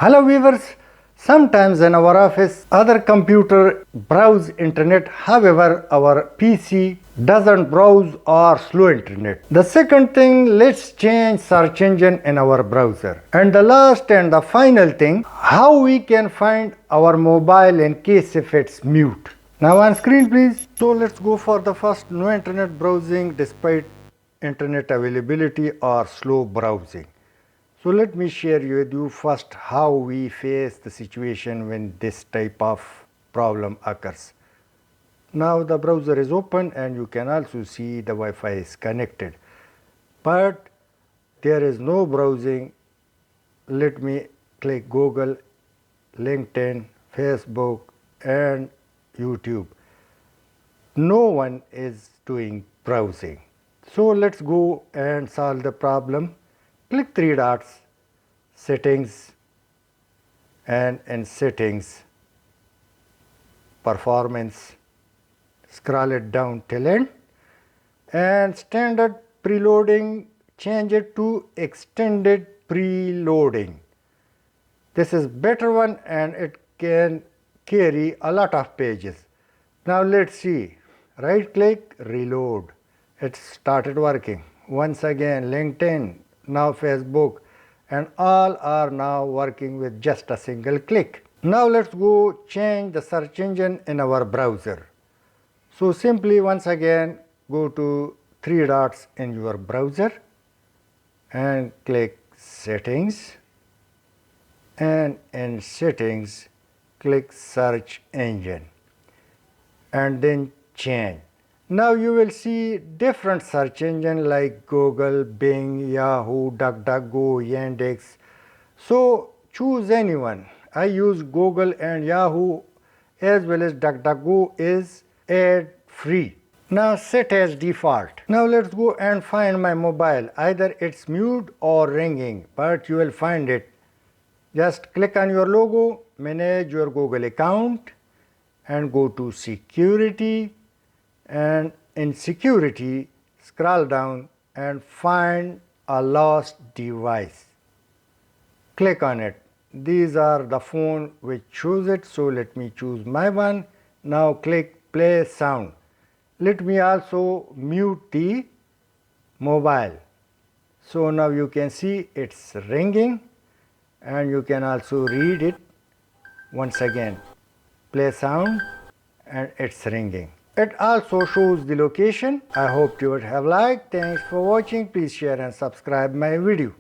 Hello viewers, sometimes in our office other computer browse internet, however our PC doesn't browse or slow internet. The second thing, let's change search engine in our browser. And the last and the final thing, how we can find our mobile in case if it's mute. Now on screen please. So let's go for the first, no internet browsing despite internet availability or slow browsing. So let me share with you first how we face the situation when this type of problem occurs. Now the browser is open and you can also see the Wi-Fi is connected, but there is no browsing. Let me click Google, LinkedIn, Facebook and YouTube. No one is doing browsing. So let's go and solve the problem. Click three dots, settings, and in settings, performance, scroll it down till end, and standard preloading, change it to extended preloading. This is better one and it can carry a lot of pages. Now let's see, right click, reload. It started working. Once again LinkedIn, now Facebook, and all are now working with just a single click. Now let's go change the search engine in our browser. So simply once again go to three dots in your browser and click settings, and in settings click search engine and then change. Now you will see different search engine like Google, Bing, Yahoo, DuckDuckGo, Yandex. So choose anyone. I use Google and Yahoo as well as DuckDuckGo is ad free. Now set as default. Now let's go and find my mobile. Either it's mute or ringing, but you will find it. Just click on your logo, manage your Google account and go to security, and in security scroll down and find a lost device. Click on it. These are the phone which choose it, so let me choose my one. Now click play sound. Let me also mute the mobile. So now you can see it's ringing and you can also read it. Once again play sound and it's ringing. It also shows the location. I hope you would have liked. Thanks for watching. Please share and subscribe my video.